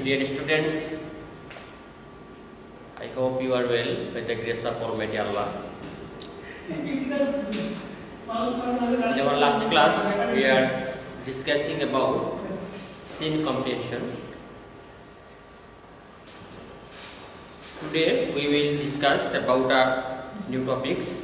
Dear students, I hope you are well by the grace of Almighty Allah. In our last class, we are discussing about sin comprehension. Today, we will discuss about new topics.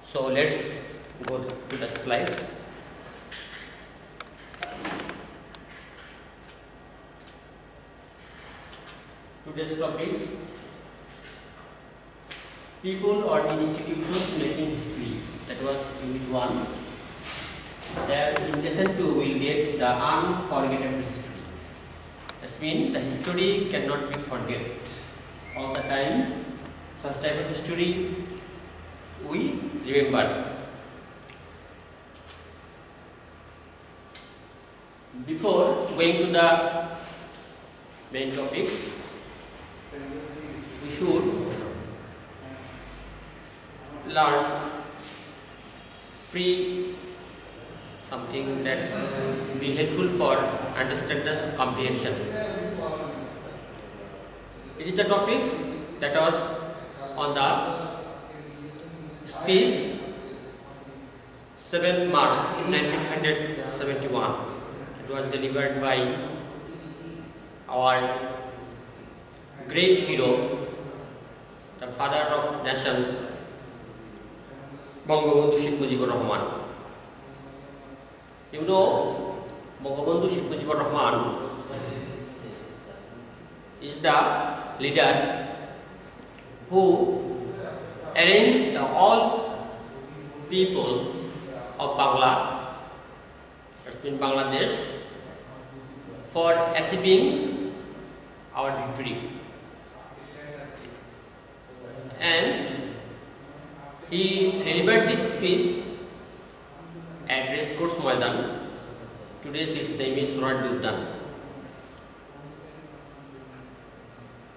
So let's go to the slides. Today's topics: people or institutions making history. That was unit 1. There in lesson 2 we will get the unforgettable history. That means the history cannot be forget. All the time, such type of history we remember. Before going to the main topics, we should learn something that will be helpful for understand the comprehension. It is the topics that was on the speech 7th March 1971. It was delivered by our great hero, the father of nation, Bangabandhu Sheikh Mujibur Rahman. You know, Bangabandhu Sheikh Mujibur Rahman is the leader who arranged all people of Bangladesh, for achieving our victory. And he delivered this speech at Racecourse Maidan. Today's its name is Swaraj Udyan.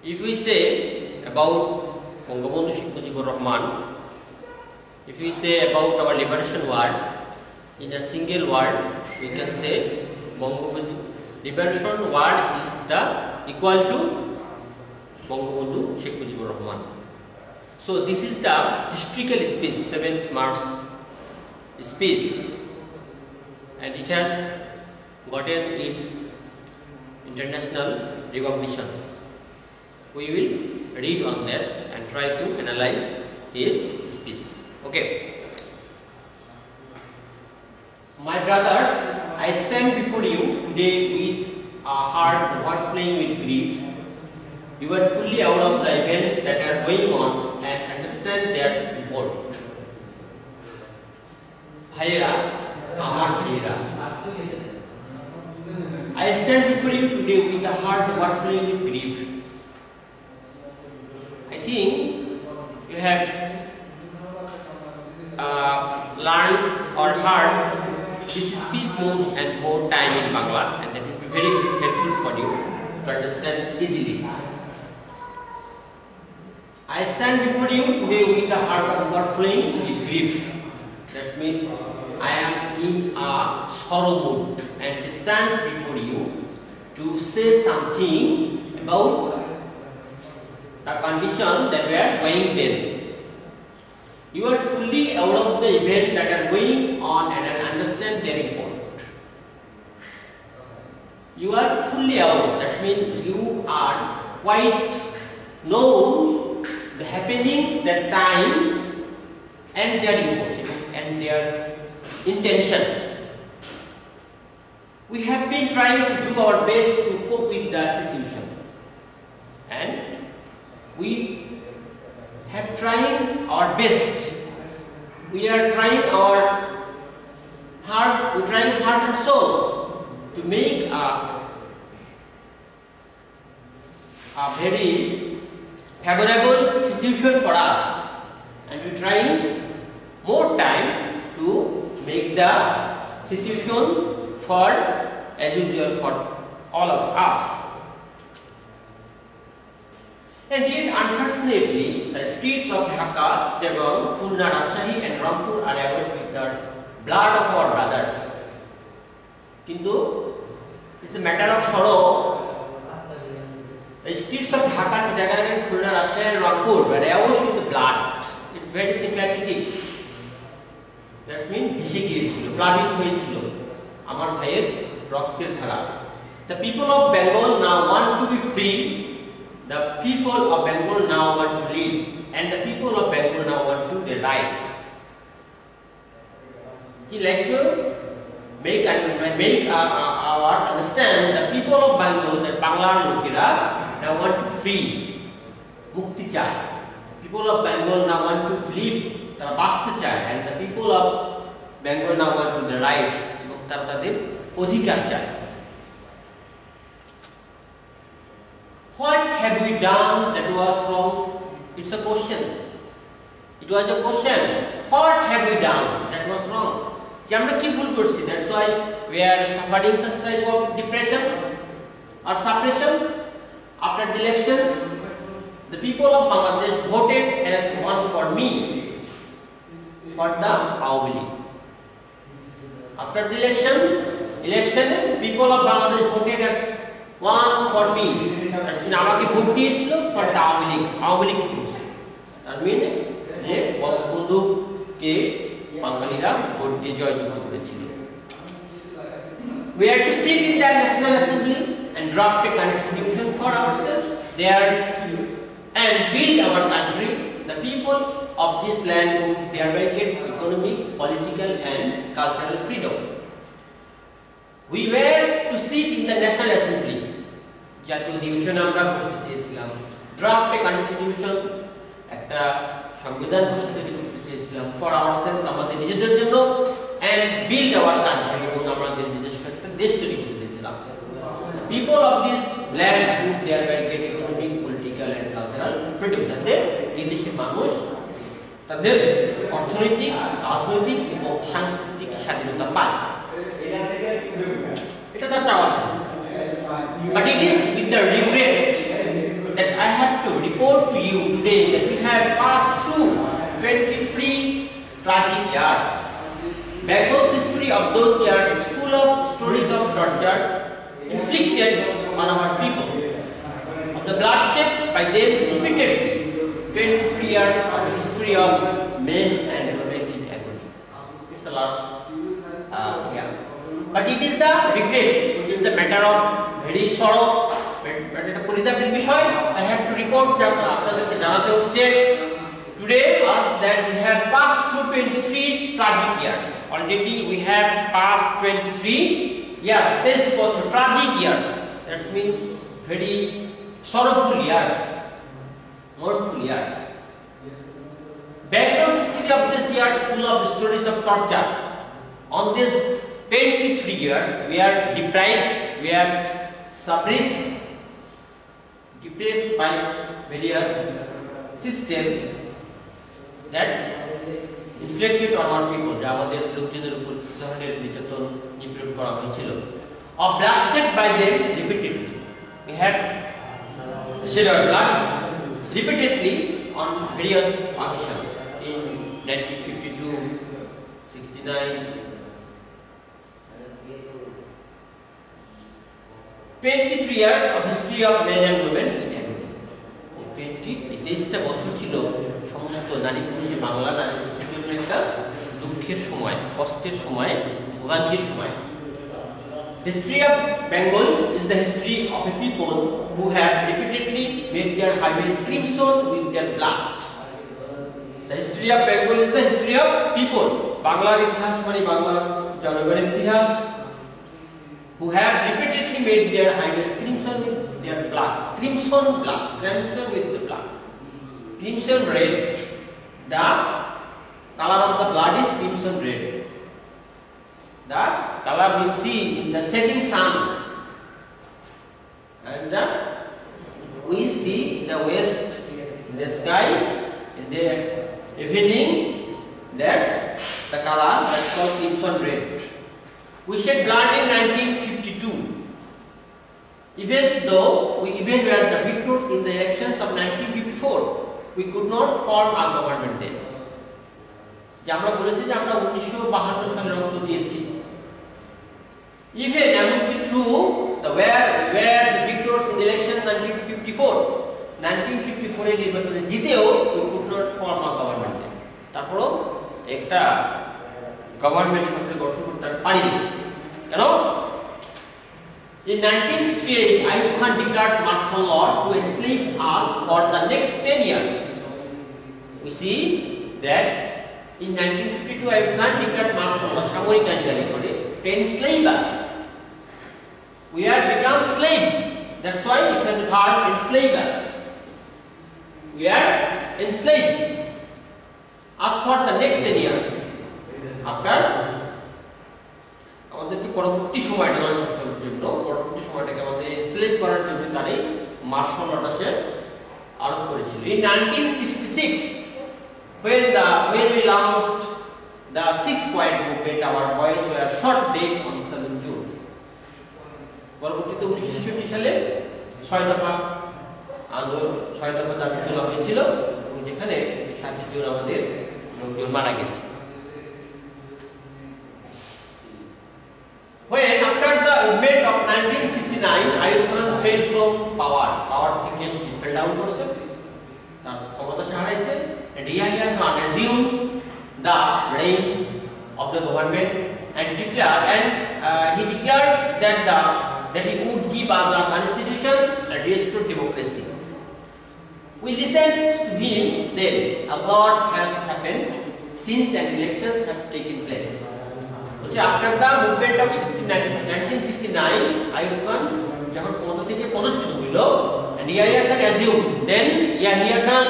If we say about Bangabandhu Sheikh Mujibur Rahman, if we say about our liberation war, in a single word, we can say Bangabandhu liberation war is equal to Bangabandhu Sheikh Mujibur Rahman. So this is the historical speech, 7th March speech, and it has gotten its international recognition. We will read on that and try to analyze his speech. Okay. My brothers, I stand before you today with a heart overflowing with grief. You are fully out of the events that are going on and understand their import. Bhaiera, Amar Bhaiera. I stand before you today with a heart overflowing with grief. I think you have learned or heard this speech more and more time in Bangla, and that will be very helpful for you to understand easily. I stand before you today with a heart overflowing with grief. That means I am in a sorrow mood and stand before you to say something about the condition that we are going then. You are fully out of the events that are going on and understand their import. You are fully out. That means you are quite known the happenings, their time, and their import and their intention. We have been trying to do our best to cope with the situation, and we have tried our best. We are trying our heart, we're trying heart and soul to make a very favorable situation for us, and we're trying more time to make the situation for as usual for all of us. And yet, unfortunately, the streets of Dhaka, Chittagong, Khulna, Rajshahi and Rampur are awash with the blood of our brothers. Kintu, it's a matter of sorrow streets of Dhaka, Chittagong, Khulna, Rajshahi and Rangpur were awash with blood. It's very sympathetic. That means ভেসে গিয়েছিল, প্লাবিত হয়েছিল আমার ভাইয়ের রক্তের ধারা। The people of Bengal now want to be free. The people of Bengal now want to live, and the people of Bengal now want to their rights. He like to make our understand the people of Bengal, that Banglar lokera now want to free, mukti chai. People of Bengal now want to live, tara baste chai, and the people of Bengal now want to the rights, এবং তারা তাদের অধিকার চায়। What have we done that was wrong? It's a question. It was a question. What have we done that was wrong? যে আমরা কি ভুল করছি? That's why we are suffering such type of depression or suppression. After the elections, the people of Bangladesh voted as one for me, for the Awami League. After the election, people of Bangladesh voted as one for me. আমাকে vote দিয়েছিল for the Awami League. Awami League কি করছে? তার মানে যে বঙ্গবন্ধুকে বাঙালিরা vote দিয়ে জয়যুক্ত করেছিল। We had to sit in that National Assembly and draft a constitution for ourselves there and build our country. The people of this land would thereby get economic, political and cultural freedom. We were to sit in the National Assembly. জাতীয় অধিবেশনে আমরা বসতে চেয়েছিলাম, draft a constitution, একটা সংবিধান ঘোষণা করতে চেয়েছিলাম for ourselves, আমাদের নিজেদের জন্য, and build our country, এবং আমাদের নিজস্ব একটা দেশ তৈরি করতে চেয়েছিলাম। People of this land would thereby get economic, political and cultural freedom. যাতে এই দেশের মানুষ তাদের অর্থনৈতিক, রাজনৈতিক এবং সাংস্কৃতিক স্বাধীনতা পায়। এটা তার চাওয়া ছিল। But it is with the regret that I have to report to you today that we have passed through 23 tragic years. Bengal's history of those years is full of stories of torture inflicted on our people, of the bloodshed by them repeatedly. 23 years of the history of men and women in agony. It's the last year. But it is the regret, it is the matter of very sorrow, but এটা পরিতাপের বিষয়। I have to report আপনাদেরকে জানাতে হচ্ছে today us that we have passed through 23 tragic years. Already we have passed 23 years. This was tragic years. That means very sorrowful years, mournful years. Bengal's history of this years full of stories of torture. On this 23 years, we are deprived, we are suppressed, depressed by various systems that inflicted on our people. যা আমাদের লোকজনের উপর ধরনের নির্যাতন নিপীড়ন করা হয়েছিল। Of bloodshed by them repeatedly. We have shed our blood repeatedly on various occasions in 1952, 69. 23 years of history of men and women in agony. 23টা বছর ছিল সমস্ত নারী পুরুষের, বাংলা নারী পুরুষের জন্য একটা দুঃখের সময়, কষ্টের সময়, ভোগান্তির সময়। History of Bengal is the history of a people who have repeatedly made their highways crimson with their blood. The history of Bengal is the history of people. বাংলার ইতিহাস মানে বাংলার জনগণের ইতিহাস, who have repeatedly made their highways crimson with their blood. Crimson blood, crimson with the blood. Crimson red. The color of the blood is crimson red. The color we see in the setting sun, and we see the west in the sky in the evening. That's the color that's called crimson red. We shed blood in 1952. Even though we were the victors in the elections of 1954, we could not form a government then. যে আমরা বলেছি যে আমরা 1952 সালে রক্ত দিয়েছি। Even among the true, where the victors in the elections 1954 1954 এর নির্বাচনে জিতেও we could not form a government। তারপরও একটা গভর্নমেন্ট সরকার গঠন করতে পারিনি। কেন? In 1958, Ayub Khan declared martial law to enslave us for the next 10 years. We see that in 1952, Ayub Khan declared martial law, সামরিক আইন জারি করে, to enslave us. We have become slave. That's why it has the verb enslave us. We are enslaved as for the next 10 years. After আমাদেরকে পরবর্তী সময়টা 9 বছরের জন্য পরবর্তী সময়টাকে আমাদের এনস্লেভ করার জন্য তারা মার্শাল লটা সে আরোপ করেছিল। In 1966 when we launched the 6 point movement, our boys were shot dead on 7 June। পরবর্তীতে 1966 সালে 6 দফা আন্দোলন 6 দফা দাবি তোলা হয়েছিল এবং যেখানে 7 জুন আমাদের লোকজন মারা গেছে। When after the event of 1969, Ayub Khan fell from power থেকে fell down করছে, তার ক্ষমতা হারাইছে, and Yahya Khan assumed the reign of the government and he declared that he would give us a constitution and restore democracy. We listened to him then. A lot has happened since and elections have taken place. After the movement of 1969, Ayub Khan যখন ক্ষমতা থেকে পদচ্যুত হইল, and Yahya Khan assumed, then Yahya Khan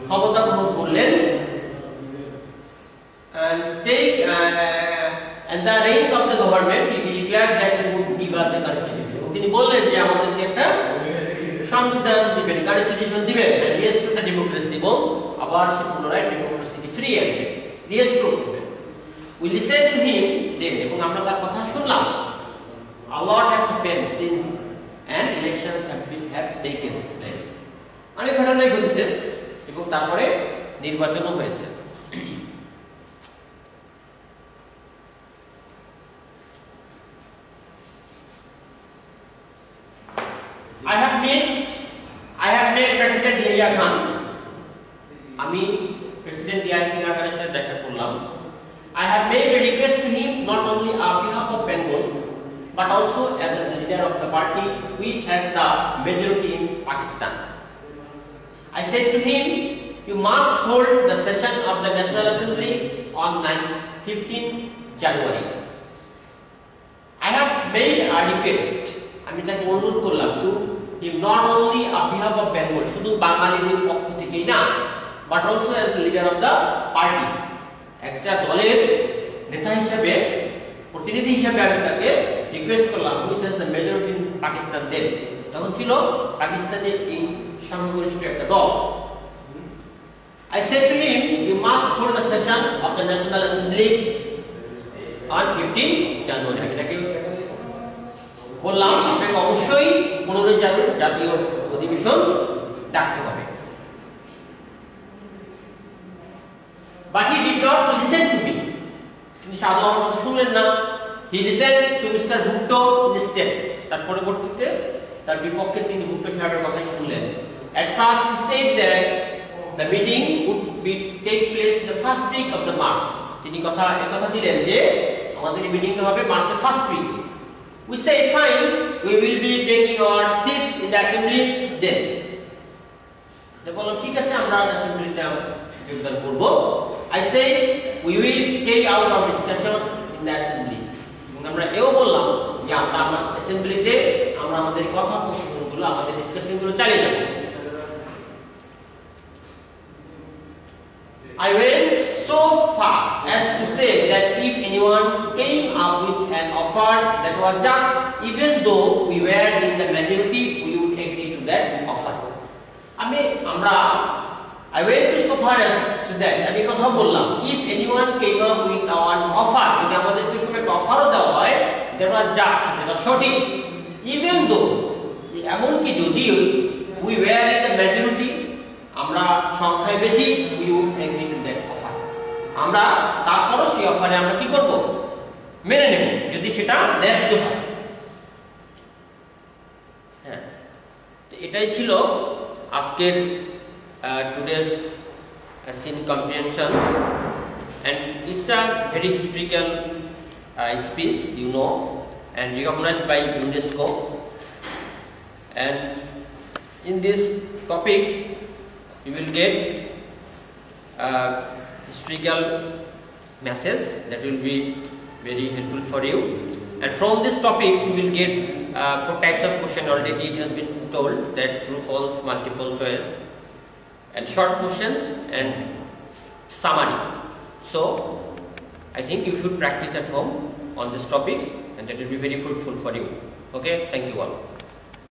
ক্ষমতা গ্রহণ করলেন and the reins of the government, he declared that he would give us the constitution. তিনি বললেন যে আমাদেরকে একটা সংবিধান দিবেন, কনস্টিটিউশন দিবেন, and restore the democracy, এবং আবার সে পুনরায় ডেমোক্রেসিকে ফিরিয়ে আনবে, রিস্টোর করবে। We listened to him then, এবং আমরা তার কথা শুনলাম। A lot has happened since and elections have taken place. অনেক ঘটনাই ঘটেছে এবং তারপরে নির্বাচনও হয়েছে। I have met President Yahya Khan. আমি প্রেসিডেন্ট ইয়াহিয়া খানের সাথে দেখা করলাম। I have made a request to him not only on behalf of Bengal but also as the leader of the party which has the majority in Pakistan. I said to him, you must hold the session of the National Assembly on 15 January. I have made a request. আমি তাকে অনুরোধ করলাম to him not only on behalf of Bengal, শুধু বাঙালিদের পক্ষ থেকেই না, but also as the leader of the party. একটা দলের নেতা হিসেবে, প্রতিনিধি হিসেবে আমি তাকে রিকোয়েস্ট করলাম, which has the majority in Pakistan then, তখন ছিল পাকিস্তানে এই সংখ্যাগরিষ্ঠ একটা দল। I said to him, you must hold a session of the National Assembly on 15 January. আমি তাকে বললাম আপনাকে অবশ্যই 15 জানুয়ারি জাতীয় অধিবেশন ডাকতে হবে। But he did not listen to me. তিনি সাধু আমার কথা শুনলেন না। He listened to Mr. Bhutto instead. তার পরবর্তীতে তার বিপক্ষে তিনি ভুট্টো সাহেবের কথাই শুনলেন। At first he said that the meeting would take place in the first week of the March. তিনি কথা দিলেন যে আমাদের মিটিংটা হবে মার্চের first week. We said fine, we will be taking our seats in the assembly then. বললাম ঠিক আছে, আমরা অ্যাসেম্বলিতে যোগদান করব। I said we will carry out our discussion in the assembly. আমরা এও বললাম যে আমরা অ্যাসেম্বলিতে আমরা আমাদের কথা প্রসঙ্গগুলো, আমাদের ডিসকাশনগুলো চালিয়ে যাব। I went so far as to say that if anyone came up with an offer that was just, even though we were in the majority, we would agree to that offer. I went to so far as to that, আমি কথা বললাম, if anyone came up with an offer, যদি আমাদের কোনো একটা অফারও দেওয়া হয়, that was just, যেটা সঠিক, even though, এমনকি যদি we were in the majority, আমরা সংখ্যায় বেশি, we would agree to that offer. আমরা তারপরও সেই অফারে আমরা কি করব? মেনে নেব, যদি সেটা ন্যায্য হয়। হ্যাঁ, তো এটাই ছিল আজকের today's scene comprehension, and it's a very historical speech, you know, and recognized by UNESCO. And in these topics you will get historical message that will be very helpful for you. And from these topics you will get 4 types of question. Already it has been told that true, false, multiple choice, and short questions and summary. So I think you should practice at home on these topics, and that will be very fruitful for you. Okay, thank you all.